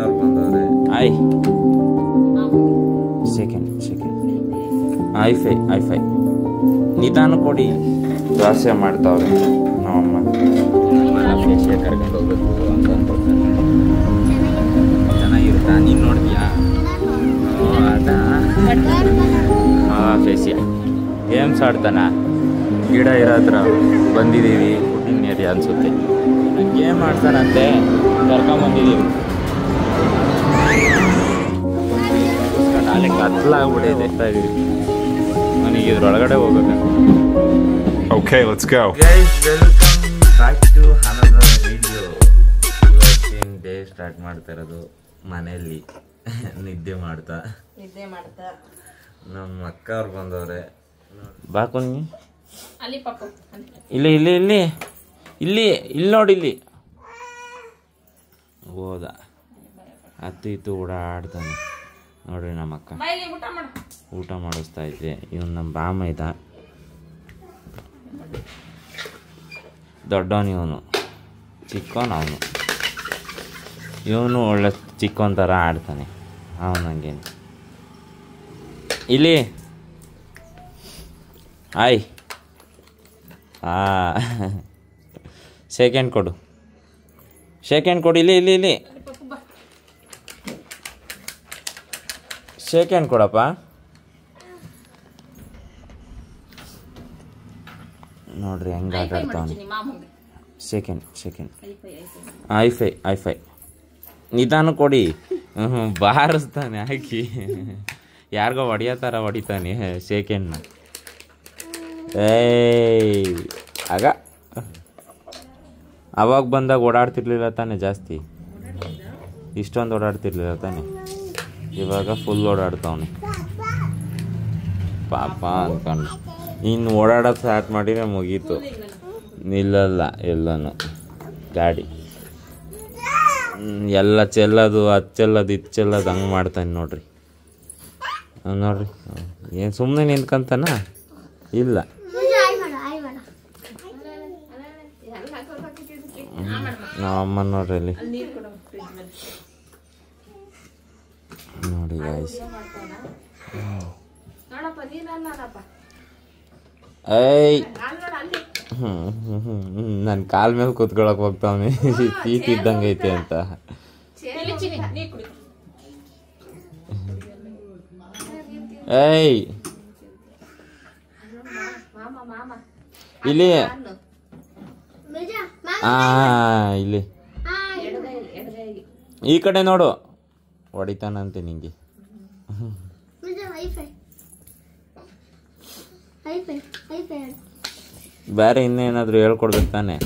ಅವ್ರು ಬಂದವ್ರೆ. ಆಯ್ second high five ನಿಧಾನ ಕೊಡಿ. ದೋಸೆ ಮಾಡ್ತಾವ್ರೆ ನಮ್ಮಮ್ಮ. ಫೇಶಿಯಲ್ ಕರ್ಕೊಂಡು ಹೋಗ್ಬೇಕು ಅಂತ ಅನ್ಕೊಳ್ತಾರೆ. ಚೆನ್ನಾಗಿರುತ್ತಾ? ನೀನು ನೋಡ್ತೀಯಾ? Facial games ಆಡ್ತಾನ. ಗಿಡ ಇರೋ ಹತ್ರ ಬಂದಿದ್ದೀವಿ. ಫುಡ್ಡಿಂಗ್ ಏರಿಯಾ ಅನಿಸುತ್ತೆ. ಗೇಮ್ ಆಡ್ತಾನಂತೆ, ಕರ್ಕೊಂಬಂದಿದ್ದೀವಿ. ನಾಳೆ ಕತ್ಲಾಗ್ಬಿಟ್ಟಿದೆ. ನನಗೆ ಇದ್ರೊಳಗಡೆ ಹೋಗ್ಬೇಕು. Okay, let's go. Guys, welcome back to another video. ಇವತ್ತಿನ ಡೇ ಸ್ಟಾರ್ಟ್ ಮಾಡ್ತಾ ಇರೋದು ಮನೆಯಲ್ಲಿ ನಿದ್ದೆ ಮಾಡ್ತಾ. ನಮ್ಮ ಅಕ್ಕ ಅವ್ರು ಬಂದವ್ರೆ. ಬಾಕುನಿ ಇಲ್ಲಿ ನೋಡಿ. ಇಲ್ಲಿ ಹೋದ ಹತ್ತು ಇತ್ತು ಓಡಾಡ್ತಾನೆ ನೋಡ್ರಿ. ನಮ್ಮ ಅಕ್ಕ ಊಟ ಮಾಡಿಸ್ತಾ ಇದ್ದೆ. ಇವನು ನಮ್ಮ ಬಾಮ ಇದ್ದ, ದೊಡ್ಡವನು ಇವನು, ಚಿಕ್ಕವನು ಅವನು. ಇವನು ಒಳ್ಳೆ ಚಿಕ್ಕವನ ಥರ ಆಡ್ತಾನೆ ಅವನು. ಹಂಗೇನು ಇಲ್ಲಿ ಆಯ್ ಸೆಕೆಂಡ್ ಕೊಡು. ಇಲ್ಲಿ ಸೆಕೆಂಡ್ ಕೊಡಪ್ಪ. ನೋಡ್ರಿ ಹೆಂಗೆ ಆಟ ಆಡ್ತಾವನೆ. ಸೆಕೆಂಡ್ ಐಫೈ ನಿಧಾನ ಕೊಡಿ. ಬಾರಿಸ್ತಾನೆ ಹಾಕಿ. ಯಾರಿಗೋ ಹೊಡಿಯೋ ಥರ ಹೊಡಿತಾನೆ ಸೆಕೆಂಡ್ನ. ಆಗ ಅವಾಗ ಬಂದಾಗ ಓಡಾಡ್ತಿರ್ಲಿಲ್ಲ ತಾನೆ ಜಾಸ್ತಿ, ಇಷ್ಟೊಂದು ಓಡಾಡ್ತಿರ್ಲಿಲ್ಲ ತಾನೆ. ಇವಾಗ ಫುಲ್ ಓಡಾಡ್ತಾವನೆ ಪಾಪ ಅನ್ಕೊಂಡು. ಇನ್ನು ಓಡಾಡೋದು ಸ್ಟಾರ್ಟ್ ಮಾಡಿದ್ರೆ ಮುಗೀತು, ನಿಲ್ಲಲ್ಲ ಎಲ್ಲನೂ. ಗಾಡಿ ಎಲ್ಲ ಚೆಲ್ಲೋದು, ಅದು ಚೆಲ್ಲೋದು, ಇದು ಚೆಲ್ಲೋದು ಹಂಗೆ ಮಾಡ್ತಾನೆ ನೋಡ್ರಿ. ಏನು ಸುಮ್ಮನೆ ನಿಂತ್ಕೊಂತಾನ? ಇಲ್ಲ. ನಾವಮ್ಮ ನೋಡ್ರಿ ಅಲ್ಲಿ ನೋಡಿ ಗಾಯ್ಸ್. ನನ್ನ ಕಾಲ ಮೇಲೆ ಕೂತ್ಕೊಳಕ್ ಹೋಗ್ತಾವನೆ. ಸೀಟ್ ಇದ್ದಂಗೆ ಐತೆ ಅಂತ. ಇಲ್ಲಿ ಇಲ್ಲಿ ಈ ಕಡೆ ನೋಡು, ಹೊಡಿತಾನಂತೆ ನಿಂಗೆ. ಬೇರೆ ಇನ್ನೇನಾದ್ರು ಹೇಳ್ಕೊಡ್ಬೇಕು ತಾನೆ.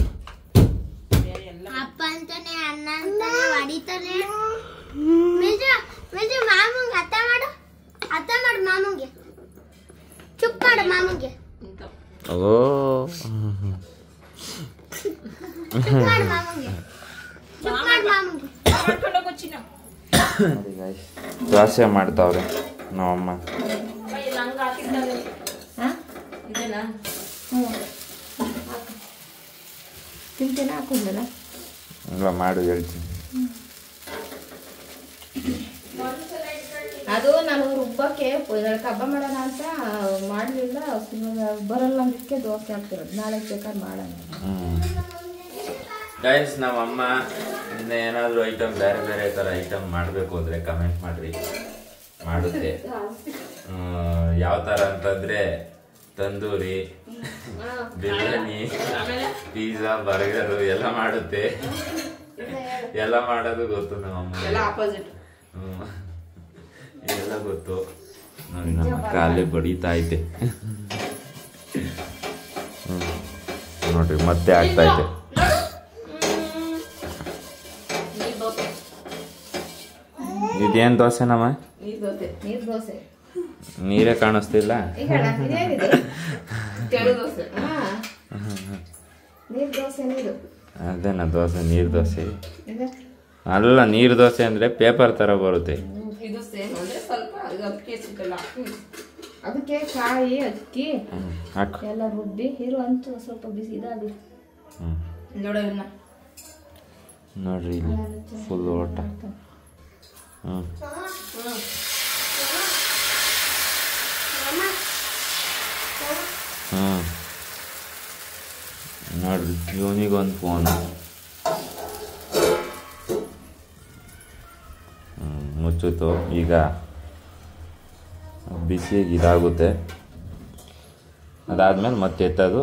ದೋಸೆ ಮಾಡ್ತಾವ್ರೆ ನಮ್ಮಮ್ಮ. ಮಾಡು ಹೇಳ್ತೀನಿ. ಅದು ನಾನು ರುಬ್ಬಕ್ಕೆ ಹಬ್ಬ ಮಾಡೋಣ ಅಂತ ಮಾಡಲಿಲ್ಲ. ಬರಲ್ಲ ಅದಕ್ಕೆ ದೋಸೆ ಹಾಕ್ತಿರೋದು. ನಾಳೆ ಬೇಕಾದ್ರೆ ಮಾಡೋಣ. ಗೈಸ್, ನಮ್ಮಮ್ಮ ಇನ್ನು ಏನಾದರೂ ಐಟಮ್ ಬೇರೆ ಥರ ಐಟಮ್ ಮಾಡಬೇಕು ಅಂದರೆ ಕಮೆಂಟ್ ಮಾಡಿರಿ, ಮಾಡುತ್ತೆ. ಯಾವ ಥರ ಅಂತಂದರೆ ತಂದೂರಿ, ಬಿರಿಯಾನಿ, ಪಿಜ್ಜಾ, ಬರ್ಗರು ಎಲ್ಲ ಮಾಡುತ್ತೆ. ಎಲ್ಲ ಮಾಡೋದು ಗೊತ್ತು ನಮ್ಮಮ್ಮ. ಎಲ್ಲ ಗೊತ್ತು ನೋಡಿ. ನಮ್ಮ ಅಕ್ಕ ಅಲ್ಲೇ ಬಡಿತಾ ಐತೆ ನೋಡ್ರಿ, ಮತ್ತೆ ಆಗ್ತಾ ಐತೆ. ಇದೇನು ದೋಸೆ ನಮ್ಮ? ನೀರೇ ಕಾಣಿಸ್ತಿಲ್ಲ. ಅದೇನಾ ದೋಸೆ? ನೀರು ದೋಸೆ ಅಲ್ಲ. ನೀರು ದೋಸೆ ಅಂದ್ರೆ ಪೇಪರ್ ತರ ಬರುತ್ತೆ. ಅದಕ್ಕೆ ಕಾಯಿ ಅಕ್ಕಿ ಎಲ್ಲ ರುಬ್ಬಿ ಇರು ಅಂತೂ ಸ್ವಲ್ಪ ಬಿಸಿ ಇದಾಗಲಿ. ನೋಡ್ರಿ ಇಲ್ಲಿ ಫುಲ್ ಓಟ. ಹ್ಞೂ ಹ್ಞೂ ನೋಡ್ರಿ ಇವನಿಗೊಂದು ಫೋನು ಮುಚ್ಚಿತು. ಈಗ ಬಿಸಿಗೆ ಇದಾಗುತ್ತೆ, ಅದಾದಮೇಲೆ ಮತ್ತೆ ಎತ್ತಾಕೋದು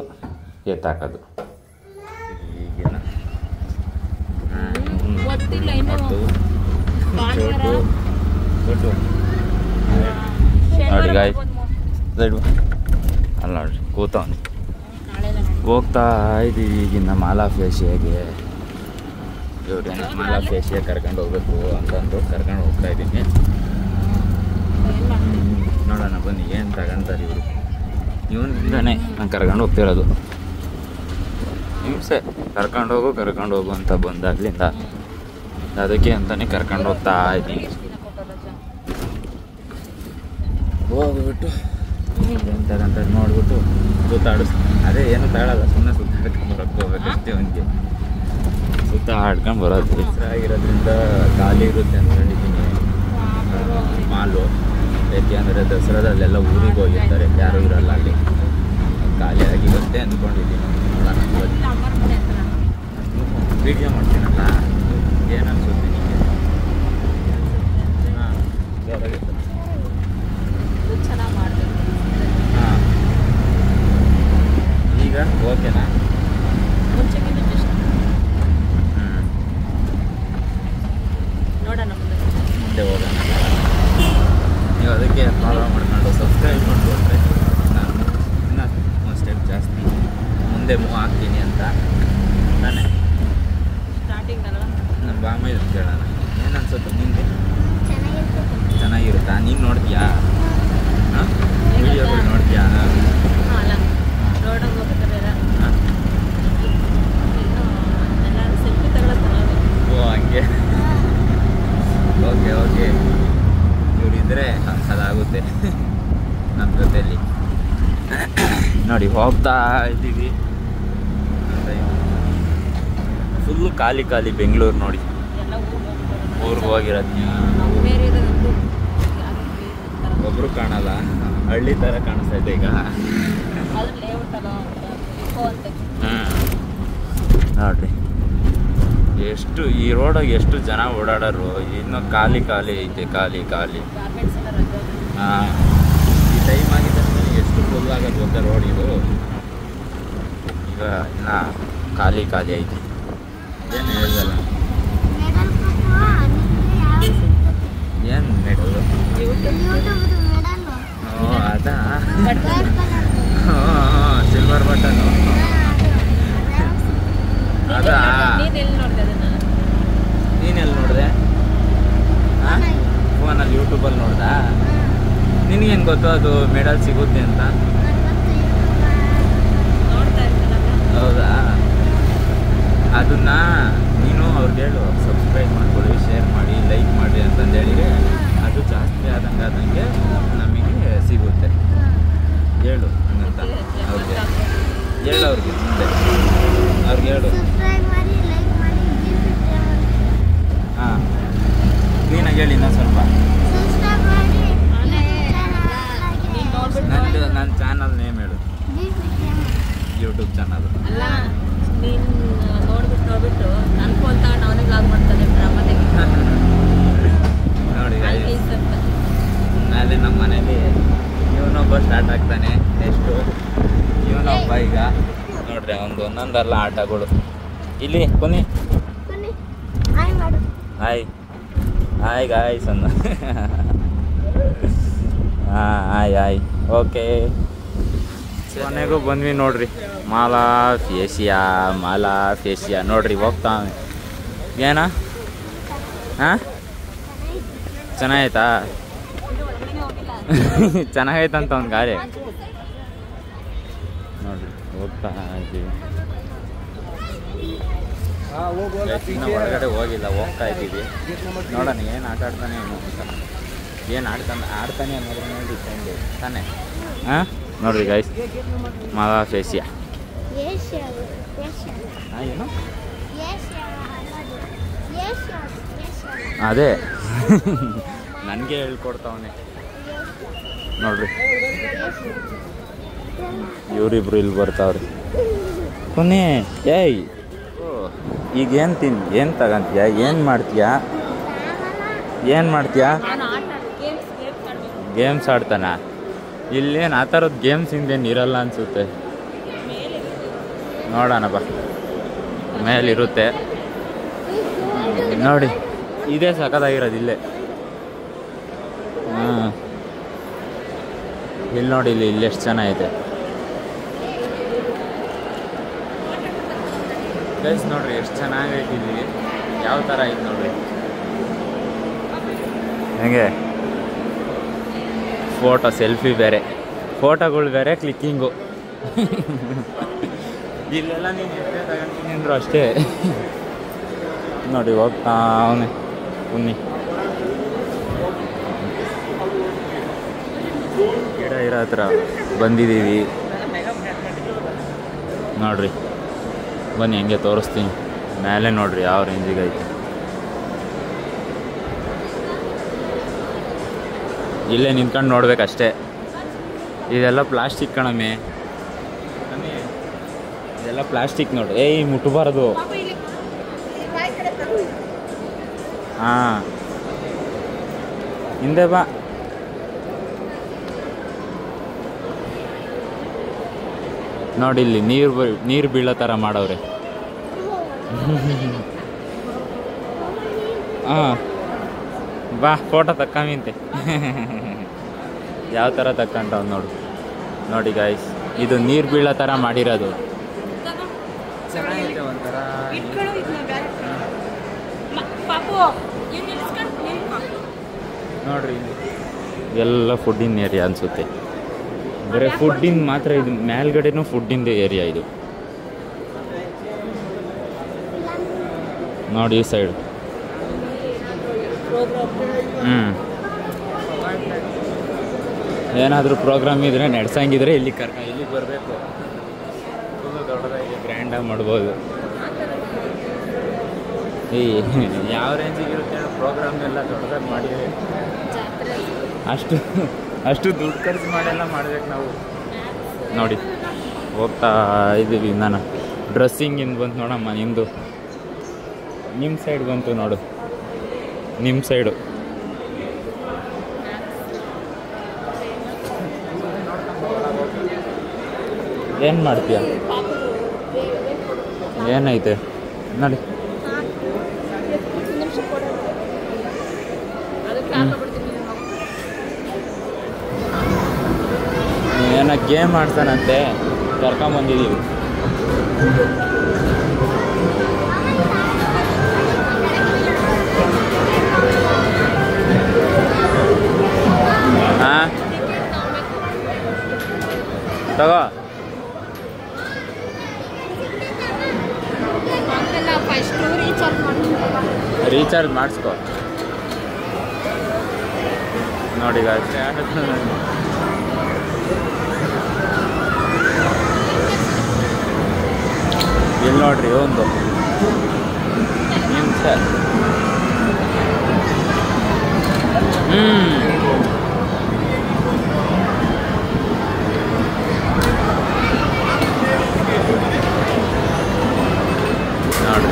ಈಗಿನ ನೋಡಿ ಗಾಯ್ ಅಲ್ಲ ನೋಡ್ರಿ ಕೂತವನು. ಹೋಗ್ತಾ ಇದ್ದೀವಿ ಈಗಿನ ಮಾಲಾ ಫೇಶಿಯಾಗೆ. ಇವ್ರೇನು ಮಾಲಾ ಫೇಶಿಯಾ ಕರ್ಕೊಂಡು ಹೋಗ್ಬೇಕು ಅಂತಂದು ಕರ್ಕೊಂಡು ಹೋಗ್ತಾ ಇದ್ದೀನಿ. ನೋಡೋಣ ಬನ್ನಿ ಏನು ತಗೊಂತಾರೆ ಇವರು. ಇವನಿಂದನೇ ನಾನು ಕರ್ಕೊಂಡು ಹೋಗ್ತಿರೋದು. ಹಿಂಸೆ ಕರ್ಕೊಂಡು ಹೋಗು ಅಂತ ಬಂದಾಗ್ಲಿಂದ ಅದಕ್ಕೆ ಅಂತಲೇ ಕರ್ಕೊಂಡು ಹೋಗ್ತಾ ಇದ್ದೀನಿ. ಹೋಗ್ಬಿಟ್ಟು ಏನು ತಗೊಂತಾರೆ ನೋಡ್ಬಿಟ್ಟು ಅದೇ ಏನು ತಗೊಳ್ಳಲ್ಲ, ಸುಮ್ಮನೆ ಸುತ್ತಾಡ್ಕೊಂಡು ಬರೋಕ್ಕೆ ಹೋಗ್ಬೇಕಷ್ಟೇ. ಅವನಿಗೆ ಸುತ್ತಾಡ್ಕೊಂಡು ಬರೋದು ಹೆಸರಾಗಿರೋದ್ರಿಂದ ಖಾಲಿ ಇರುತ್ತೆ ಅಂದ್ಕೊಂಡಿದ್ದೀನಿ ಮಾಲು. ಯಾಕೆಂದರೆ ದಸರಾದಲ್ಲೆಲ್ಲ ಊರಿಗೆ ಹೋಗಿರ್ತಾರೆ, ಯಾರೂ ಇರಲ್ಲ ಅಲ್ಲಿ, ಖಾಲಿಯಾಗಿ ಬರುತ್ತೆ ಅಂದ್ಕೊಂಡಿದ್ದೀನಿ. ವೀಡಿಯೋ ಮಾಡ್ತೀನಲ್ಲ, ಏನು ಅನ್ಸುತ್ತೆ ನಿಮಗೆ? ಹಾಂ ಚೆನ್ನಾಗಿ ಮಾಡಬೇಕು. ಹಾಂ ಈಗ ಓಕೆನಾ? ಮುಂಚೆಗಿಂತ ನೋಡೋಣ ಮುಂದೆ ಹೋಗೋಣ. ನೀವು ಅದಕ್ಕೆ ಫಾಲೋ ಮಾಡ್ಕೊಂಡು ಸಬ್ಸ್ಕ್ರೈಬ್ ಮಾಡಿಕೊಂಡ್ರೆ ನಾನು ಇನ್ನೂ ಒಂದು ಸ್ಟೆಪ್ ಜಾಸ್ತಿ ಮುಂದೆ ಮೂವ್ ಆಗ್ತೀನಿ ಅಂತ ತಾನೇ. ಸ್ಟಾರ್ಟಿಂಗ್ ಅಲ್ಲ ನಮ್ಮ ಬಾಮ ಇದು ಕೇಳೋಣ, ಏನು ಅನ್ಸುತ್ತೆ ನಿಮಗೆ? ಚೆನ್ನಾಗಿರುತ್ತಾ? ನೀನು ನೋಡ್ತೀಯಾ? ಹಾಂ ವಿಡಿಯೋಗಳು ನೋಡ್ತೀಯಾ? ಅಲ್ಲ ರೋಡಲ್ಲಿ ಹೋಗ್ತಾರೆ ಹಾಂ ಎಲ್ಲರೂ ಸೆಲ್ಫಿ ತಗೊಳ್ಳೋದು. ಓ ಹಂಗೆ. ಓಕೆ ಇವರಿದ್ದರೆ ಅದಾಗುತ್ತೆ ನಮ್ಮ ಜೊತೆಯಲ್ಲಿ. ನೋಡಿ ಹೋಗ್ತಾ ಇದ್ದೀವಿ, ಫುಲ್ಲು ಖಾಲಿ ಬೆಂಗಳೂರು ನೋಡಿ. ಊರಿಗೆ ಹೋಗಿರೋದು ಒಬ್ಬರು ಕಾಣಲ್ಲ, ಹಳ್ಳಿ ಥರ ಕಾಣಿಸ್ತಾ ಇದೆ ಈಗ. ನೋಡ್ರಿ ಎಷ್ಟು ಈ ರೋಡಾಗ ಎಷ್ಟು ಜನ ಓಡಾಡೋರು, ಇನ್ನೂ ಖಾಲಿ ಐತೆ. ಖಾಲಿ ಹಾಂ ಈ ಟೈಮ್ ಆಗಿದೆ ಎಷ್ಟು ಫುಲ್ ಆಗೋದು ಗೊತ್ತಾ ರೋಡ್ ಇದು. ಈಗ ಇನ್ನು ಖಾಲಿ ಐತೆ. ಏನು ಹೇಳ್ದಲ್ಲ, ಏನು ಮೆಡಲು? ಓ ಅದಾ, ಸಿಲ್ವರ್ ಬಟನು ಅದಾ? ನೀನೆಲ್ಲಿ ನೋಡಿದೆ? ಹಾಂ ಫೋನಲ್ಲಿ ಯೂಟ್ಯೂಬಲ್ಲಿ ನೋಡ್ದಾ? ನಿನಗೆ ಹೆಂಗೆ ಗೊತ್ತು ಅದು ಮೆಡಲ್ ಸಿಗುತ್ತೆ ಅಂತ? ಹೌದಾ? ಅದನ್ನು ನೀನು ಅವ್ರಿಗೆ ಹೇಳು, ಸಬ್ಸ್ಕ್ರೈಬ್ ಮಾಡ್ಕೊಳ್ಳಿ, ಶೇರ್ ಮಾಡಿ, ಲೈಕ್ ಮಾಡಿ ಅಂತಂದೇಳಿದರೆ ಅದು ಜಾಸ್ತಿ ಆದಂಗೆ ನಮಗೆ ಸಿಗುತ್ತೆ. ಹೇಳು ಹಂಗಂತ ಅವ್ರಿಗೆ ಹೇಳು, ಅವ್ರಿಗೆ ಮುಂದೆ ಅವ್ರಿಗೆ ಹೇಳು. ಹಾಂ ಕ್ಲೀನಾಗಿ ಹೇಳಿ ಇನ್ನೂ ಸ್ವಲ್ಪ. ನನ್ನ ಚಾನಲ್ ನೇಮ್ ಹೇಳು, ಯೂಟ್ಯೂಬ್ ಚಾನಲ್. ಅಲ್ಲ ನೀನು ನೋಡ್ಬಿಟ್ಟು ನನ್ನ ಫೋನ್ ತಗೊಂಡು ಅವನಿಗೆ ಲಾಗ್ ಮಾಡ್ತಾನೆ ನೋಡಿ ಅಲ್ಲಿ ನಮ್ಮ ಮನೇಲಿ ಇವನೊಬ್ಬ ಸ್ಟಾರ್ಟ್ ಆಗ್ತಾನೆ. ಎಷ್ಟು ಇವನೊಬ್ಬ ಈಗ ನೋಡ್ರಿ ಒಂದೊಂದಲ್ಲ ಆಟಗಳು. ಇಲ್ಲಿ ಬನ್ನಿ, ಹಾಯ್ ಗಾಯ್ಸ್ ಅಂದ. ಹಾಂ ಹಾಯ್ ಓಕೆ. ಕೊನೆಗೂ ಬಂದ್ವಿ ನೋಡ್ರಿ, ಮಾಲಾ ಫೇಶಿಯಾ ನೋಡ್ರಿ ಹೋಗ್ತಾ. ಏನ ಹಾಂ ಚೆನ್ನಾಗೈತಾ? ಚೆನ್ನಾಗೈತಂತ ಒಂದು ಗಾಡಿ ನೋಡ್ರಿ ಹೋಗ್ತಾ ಇದ್ದೀವಿ. ಇನ್ನೂ ಹೊರಗಡೆ ಹೋಗಿಲ್ಲ, ಹೋಗ್ತಾ ಇದ್ದೀವಿ. ನೋಡೋಣ ಏನು ಆಟ ಆಡ್ತಾನೆ ಏನೋ ಅಂತ. ಏನು ಆಡ್ತಾನೆ ಅನ್ನೋದ್ರ ಮೇಲೆ ಡಿಪೆಂಡ್ ತಾನೆ. ಹಾಂ ನೋಡ್ರಿ ಗೈಸ್, ಮಾಲಾ ಫೇಶಿಯಾ ಏನು ಅದೇ ನನಗೆ ಹೇಳ್ಕೊಡ್ತಾವನೆ ನೋಡ್ರಿ. ಇವರಿಬ್ರು ಇಲ್ಲಿ ಬರ್ತಾವ್ರಿ. ಕೊನೆ ಏಯ್ ಈಗ ಏನು ತಗಂತೀಯ, ಏನು ಮಾಡ್ತೀಯಾ, ಗೇಮ್ಸ್ ಆಡ್ತಾನ? ಇಲ್ಲೇನು ಆ ಥರದ್ದು ಗೇಮ್ಸ್ ಹಿಂದೇನು ಇರಲ್ಲ ಅನಿಸುತ್ತೆ. ನೋಡೋಣ ಬಾ, ಮೇಲಿರುತ್ತೆ ನೋಡಿ. ಇದೇ ಸಖತ್ತಾಗಿರೋದು ಇಲ್ಲೇ. ಹಾಂ ಇಲ್ಲಿ ನೋಡಿ, ಇಲ್ಲಿ ಎಷ್ಟು ಚೆನ್ನಾಗೈತೆ ಗೈಸ್. ನೋಡ್ರಿ ಎಷ್ಟು ಚೆನ್ನಾಗೈತೆ ಇಲ್ಲಿ. ಯಾವ ಥರ ಐತೆ ನೋಡ್ರಿ, ಹೆಂಗೆ ಫೋಟೋ ಸೆಲ್ಫಿ ಬೇರೆ, ಫೋಟೋಗಳು ಬೇರೆ, ಕ್ಲಿಕ್ಕಿಂಗು. ಇಲ್ಲೆಲ್ಲ ನೀನು ಎಷ್ಟೇ ತಗೊಂತೀನಿ ಅಂದರು ಅಷ್ಟೇ. ನೋಡಿ ಹೋಗ್ತಾ ಅವನೇ ಬನ್ನಿ. ಗಿಡ ಇರೋ ಹತ್ರ ಬಂದಿದ್ದೀವಿ ನೋಡ್ರಿ. ಬನ್ನಿ ಹಂಗೆ ತೋರಿಸ್ತೀನಿ. ಮೇಲೆ ನೋಡ್ರಿ ಯಾವ ರೇಂಜಿಗೆ ಐತೆ. ಇಲ್ಲೇ ನಿಂತ್ಕೊಂಡು ನೋಡ್ಬೇಕಷ್ಟೇ. ಇದೆಲ್ಲ ಪ್ಲಾಸ್ಟಿಕ್ ಕಣಮ್ಮೆ, ಇದೆಲ್ಲ ಪ್ಲಾಸ್ಟಿಕ್ ನೋಡಿ. ಏಯ್ ಮುಟ್ಟಬಾರ್ದು. ಹಾಂ ಹಿಂದೆ ಬಾ. ನೋಡಿ ಇಲ್ಲಿ ನೀರು ಬೀಳೋ ಥರ ಮಾಡವ್ರೆ. ಹಾಂ ಬಾ ಫೋಟೋ ತಕ್ಕಂತೆ. ಯಾವ ಥರ ತಕ್ಕಂಟವ್ ನೋಡು. ನೋಡಿ ಗಾಯ್ಸ್, ಇದು ನೀರು ಬೀಳೋ ಥರ ಮಾಡಿರೋದು. ಚೆನ್ನಾಗಿದೆ ಒಂಥರ. ನೋಡ್ರಿ ಎಲ್ಲ ಫುಡ್ಡಿನ ಏರಿಯಾ ಅನಿಸುತ್ತೆ. ಬರೀ ಫುಡ್ಡಿನ ಮಾತ್ರ ಇದು, ಮೇಲ್ಗಡೆನೂ ಫುಡ್ಡಿಂದ ಏರಿಯಾ ಇದು. ನೋಡಿ ಈ ಸೈಡ್. ಏನಾದರೂ ಪ್ರೋಗ್ರಾಮ್ ಇದ್ರೆ ನಡೆಸಂಗಿದ್ರೆ ಇಲ್ಲಿಗೆ ಬರಬೇಕು. ಫುಲ್ಲು ದೊಡ್ಡದಾಗಿ ಗ್ರ್ಯಾಂಡಾಗಿ ಮಾಡ್ಬೋದು. ಈ ಯಾವ ರೇಂಜಿಗೆ ಇರುತ್ತೆ ಪ್ರೋಗ್ರಾಮ್ ಎಲ್ಲ ದೊಡ್ಡದಾಗಿ ಮಾಡಿದ್ರೆ ಅಷ್ಟು ದುಡ್ಡು ಖರ್ಚು ಮಾಡೆಲ್ಲ ಮಾಡ್ಬೇಕು ನಾವು. ನೋಡಿ ಹೋಗ್ತಾ ಇದ್ದೀವಿ. ನಾನು ಡ್ರೆಸ್ಸಿಂಗಿಂದ ಬಂತು ನೋಡಮ್ಮ. ನಿಮ್ಮದು ನಿಮ್ಮ ಸೈಡ್ ಬಂತು ನೋಡು, ನಿಮ್ಮ ಸೈಡು. ಏನು ಮಾಡ್ತೀಯ? ಏನೈತೆ ನೋಡಿ. ಏನೋ ಗೇಮ್ ಆಡ್ತಾನಂತೆ, ಕರ್ಕೊಂಬಂದಿದ್ದೀವಿ. ಹಾಂ ತಗೋ. ರೀಚಾರ್ಜ್ ಮಾಡಿಸ್ಕೊ. ನೋಡಿ ಇಲ್ಲಿ ನೋಡ್ರಿ ಒಂದು ನಿಮಿಷ. ನೋಡಿ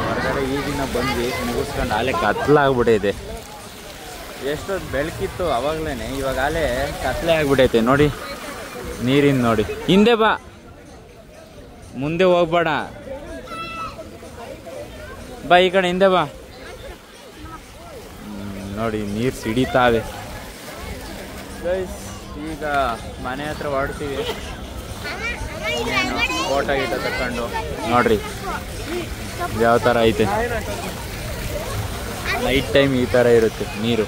ಹೊರಗಡೆ ಈಗಿನ ಬಂದು ಮುಗಿಸ್ಕೊಂಡು ಆಲೆ ಕತ್ಲಾಗ್ಬಿಟ್ಟೈತೆ. ಎಷ್ಟೊತ್ತು ಬೆಳಕಿತ್ತು ಅವಾಗಲೇ, ಇವಾಗ ಆಲೆ ಕತ್ಲೆ ಆಗ್ಬಿಟ್ಟೈತೆ ನೋಡಿ. ನೀರಿನ ನೋಡಿ. ಹಿಂದೆ ಬಾ, ಮುಂದೆ ಹೋಗ್ಬೇಡ. ಬಾ ಈ ಕಡೆ ಹಿಂದೆ ಬಾ. ನೋಡಿ ನೀರು ಸಿಡಿತಾವೆ. ಈಗ ಮನೆ ಹತ್ರ ಹೊರಡ್ತೀವಿ. ಫೋಟೋ ಗೀಟ ತಕೊಂಡು ನೋಡ್ರಿ ಯಾವ ಥರ ಐತೆ. ನೈಟ್ ಟೈಮ್ ಈ ಥರ ಇರುತ್ತೆ ನೀರು.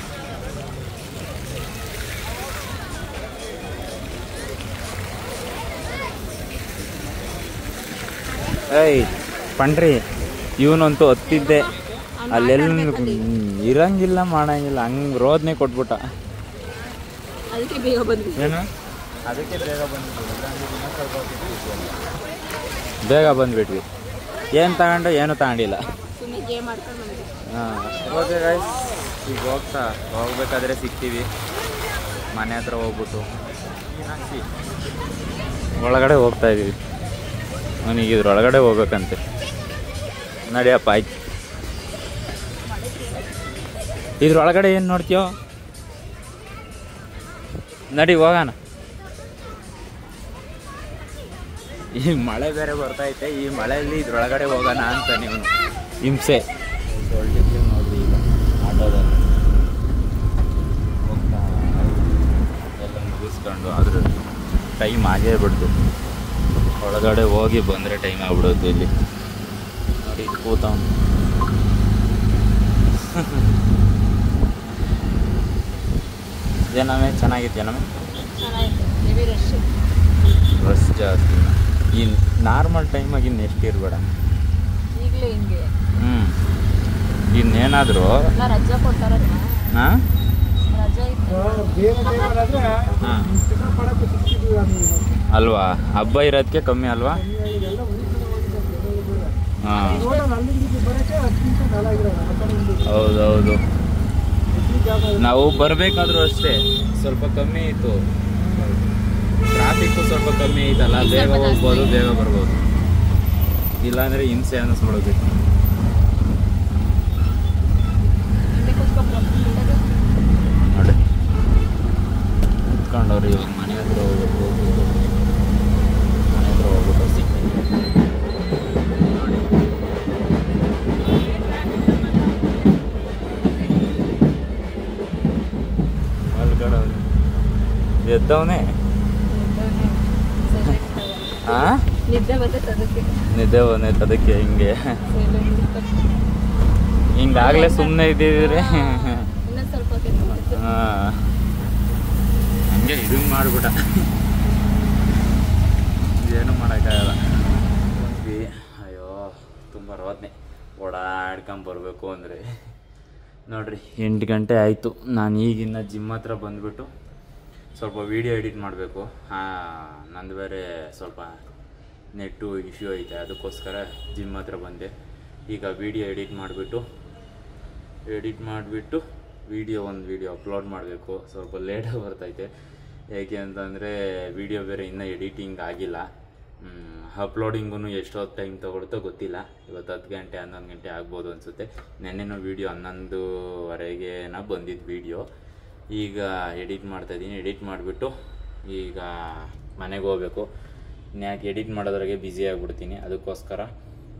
ಏಯ್ ಪಂಡ್ರಿ, ಇವನಂತೂ ಹತ್ತಿದ್ದೆ ಅಲ್ಲೆಲ್ಲ ಇರಂಗಿಲ್ಲ ಮಾಡಂಗಿಲ್ಲ, ಹಂಗೆ ರೋದನೆ ಕೊಟ್ಬಿಟ್ಟ. ಏನು ಅದಕ್ಕೆ ಬೇಗ ಬಂದ್ಬಿಟ್ಟು ಇಲ್ಲಾಂದ್ರೆ ಇನ್ನೂ ಸ್ವಲ್ಪ ಬೇಗ ಬಂದುಬಿಟ್ವಿ. ಏನು ತಗೊಂಡು ಏನೂ ತಗೊಂಡಿಲ್ಲ. ಹಾಂ ಓಕೆ ಗೈಸ್, ಈಗ ಹೋಗ್ಬೇಕಾದ್ರೆ ಸಿಗ್ತೀವಿ. ಮನೆ ಹತ್ರ ಹೋಗ್ಬಿಟ್ಟು ಒಳಗಡೆ ಹೋಗ್ತಾ ಇದ್ದೀವಿ. ಅವನಿಗೆ ಇದ್ರೊಳಗಡೆ ಹೋಗ್ಬೇಕಂತೆ. ನಡಿಯಪ್ಪ ಆಯ್ತು. ಇದ್ರೊಳಗಡೆ ಏನು ನೋಡ್ತೀಯೋ? ನಡಿ ಹೋಗೋಣ. ಈ ಮಳೆ ಬೇರೆ ಬರ್ತೈತೆ, ಈ ಮಳೆಯಲ್ಲಿ ಇದ್ರೊಳಗಡೆ ಹೋಗೋಣ ಅಂತ ನೀವು ಹಿಂಸೆ ಹೊರಟಿದ್ದೀವಿ ನೋಡ್ರಿ. ಈಗ ಆಟೋದಲ್ಲಿ ಹೋಗ್ತಾ ಎಲ್ಲ ಮುಗಿಸ್ಕೊಂಡು ಆದ್ರೆ ಟೈಮ್ ಆಗೇ ಬಿಡ್ತು. ಒಳಗಡೆ ಹೋಗಿ ಬಂದರೆ ಟೈಮ್ ಆಗ್ಬಿಡೋದು. ಇಲ್ಲಿ ನೋಡಿ ಕೂತವನು. ಜನಮೇ ಚೆನ್ನಾಗಿತ್ತು. ಜನಮೇ ರಶ್ ಜಾಸ್ತಿ. ಈ ನಾರ್ಮಲ್ ಟೈಮಾಗಿ ಇನ್ನು ಎಷ್ಟು ಇರಬೇಡ. ಇನ್ನೇನಾದರೂ ಹಾಂ ಅಲ್ವಾ, ಹಬ್ಬ ಇರೋದಕ್ಕೆ ಕಮ್ಮಿ ಅಲ್ವಾ? ಹಾಂ ಹೌದೌದು. ನಾವು ಬರಬೇಕಾದ್ರೂ ಅಷ್ಟೇ ಸ್ವಲ್ಪ ಕಮ್ಮಿ ಇತ್ತು. ಟ್ರಾಫಿಕ್ಕು ಸ್ವಲ್ಪ ಕಮ್ಮಿ ಐತಲ್ಲ, ಬೇಗ ಹೋಗ್ಬೋದು, ಬೇಗ ಬರ್ಬೋದು. ಇಲ್ಲಾಂದರೆ ಹಿಂಸೆ ಅನ್ನಿಸ್ಬಿಡೋದು. ನೋಡಿ ಕುತ್ಕೊಂಡವ್ರು ಇವಾಗ ಮನೆ ಹತ್ರ ಹೋಗ್ಬೇಕು. ಮನೆ ಹತ್ರ ಹೋಗ್ಬಿಟ್ಟು ಸಿಗ್ತೀನಿ. ನೋಡಿ ಒಳಗಡೆ ಎದ್ದವನೇ. ಹಾಂ ನಿದ್ದೆ ಬಂದೈತೆ ಅದಕ್ಕೆ ಹಿಂಗಾಗಲೇ ಸುಮ್ಮನೆ ಇದ್ದೀವಿ. ಹಾಂ ಹಂಗೆ ಇದನ್ನು ಮಾಡಿಬಿಟ್ಟ, ಏನು ಮಾಡೋಕ್ಕಾಗಲ್ಲ. ಅಯ್ಯೋ ತುಂಬ ರೋದನೆ ಓಡಾಡ್ಕೊಂಬರ್ಬೇಕು ಅಂದರೆ. ನೋಡಿರಿ 8 ಗಂಟೆ ಆಯಿತು. ನಾನು ಈಗಿನ್ನ ಜಿಮ್ ಹತ್ರ ಬಂದುಬಿಟ್ಟು ಸ್ವಲ್ಪ ವೀಡಿಯೋ ಎಡಿಟ್ ಮಾಡಬೇಕು. ನಂದು ಬೇರೆ ಸ್ವಲ್ಪ ನೆಟ್ಟು ಇಶ್ಯೂ ಐತೆ, ಅದಕ್ಕೋಸ್ಕರ ಜಿಮ್ ಹತ್ರ ಬಂದೆ. ಈಗ ವೀಡಿಯೋ ಎಡಿಟ್ ಮಾಡಿಬಿಟ್ಟು ಒಂದು ವೀಡಿಯೋ ಅಪ್ಲೋಡ್ ಮಾಡಬೇಕು. ಸ್ವಲ್ಪ ಲೇಟಾಗಿ ಬರ್ತೈತೆ, ಏಕೆ ಅಂತಂದರೆ ವೀಡಿಯೋ ಬೇರೆ ಇನ್ನೂ ಎಡಿಟಿಂಗ್ ಆಗಿಲ್ಲ. ಅಪ್ಲೋಡಿಂಗೂ ಎಷ್ಟೊತ್ತು ಟೈಮ್ ತೊಗೊಳ್ತೋ ಗೊತ್ತಿಲ್ಲ. ಇವತ್ತು 10 ಗಂಟೆ 11 ಗಂಟೆ ಆಗ್ಬೋದು ಅನಿಸುತ್ತೆ. ನೆನ್ನೆನೂ ವೀಡಿಯೋ 11:30ಗೆ ಬಂದಿದ್ದು ವೀಡಿಯೋ. ಈಗ ಎಡಿಟ್ ಮಾಡ್ತಾಯಿದ್ದೀನಿ. ಎಡಿಟ್ ಮಾಡಿಬಿಟ್ಟು ಈಗ ಮನೆಗೆ ಹೋಗ್ಬೇಕು. ಇನ್ಯಾಕೆ ಎಡಿಟ್ ಮಾಡೋದ್ರಾಗೆ ಬ್ಯುಸಿ ಆಗಿಬಿಡ್ತೀನಿ. ಅದಕ್ಕೋಸ್ಕರ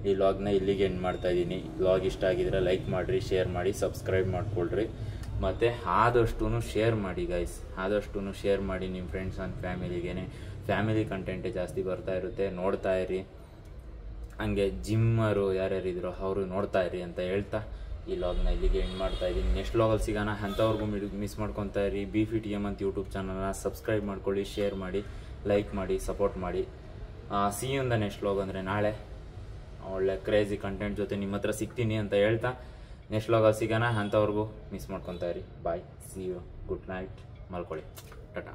ಈ ವ್ಲಾಗ್ನ ಇಲ್ಲಿಗೆ ಎಂಡ್ ಮಾಡ್ತಾಯಿದ್ದೀನಿ. ವ್ಲಾಗ್ ಇಷ್ಟ ಆಗಿದ್ರೆ ಲೈಕ್ ಮಾಡಿರಿ, ಶೇರ್ ಮಾಡಿ, ಸಬ್ಸ್ಕ್ರೈಬ್ ಮಾಡಿಕೊಳ್ರಿ. ಮತ್ತು ಆದಷ್ಟು ಶೇರ್ ಮಾಡಿ ಗೈಸ್, ಆದಷ್ಟು ಶೇರ್ ಮಾಡಿ ನಿಮ್ಮ ಫ್ರೆಂಡ್ಸ್ ಆ್ಯಂಡ್ ಫ್ಯಾಮಿಲಿಗೇನೆ. ಫ್ಯಾಮಿಲಿ ಕಂಟೆಂಟೇ ಜಾಸ್ತಿ ಬರ್ತಾ ಇರುತ್ತೆ, ನೋಡ್ತಾ ಇರಿ. ಹಂಗೆ ಜಿಮ್ಮರು ಯಾರ್ಯಾರಿದ್ರು ಅವರು ನೋಡ್ತಾ ಇರಿ ಅಂತ ಹೇಳ್ತಾ ಈ ವ್ಲಾಗ್ನ ಇಲ್ಲಿಗೆ ಎಂಡ್ ಮಾಡ್ತಾಯಿದ್ದೀನಿ. ನೆಕ್ಸ್ಟ್ ವ್ಲಾಗಲ್ಲಿ ಸಿಗೋಣ. ಅಂಥವ್ರಿಗೂ ಮಿಸ್ ಮಾಡ್ಕೊತಾ ಇರಿ. BFTM ಅಂತ ಯೂಟ್ಯೂಬ್ ಚಾನಲ್ನ ಸಬ್ಸ್ಕ್ರೈಬ್ ಮಾಡ್ಕೊಳ್ಳಿ, ಶೇರ್ ಮಾಡಿ, ಲೈಕ್ ಮಾಡಿ, ಸಪೋರ್ಟ್ ಮಾಡಿ. See you in the next vlog. ಅಂದರೆ ನಾಳೆ ಒಳ್ಳೆ ಕ್ರೇಜಿ ಕಂಟೆಂಟ್ ಜೊತೆ ನಿಮ್ಮ ಹತ್ರ ಸಿಗ್ತೀನಿ ಅಂತ ಹೇಳ್ತಾ ನೆಕ್ಸ್ಟ್ ವ್ಲಾಗಲ್ಲಿ ಸಿಗೋಣ. ಅಂಥವ್ರಿಗೂ ಮಿಸ್ ಮಾಡ್ಕೊತಾ ಇರಿ. Bye, see you, good night, ಮಲ್ಕೊಳ್ಳಿ, ಟಾಟಾ.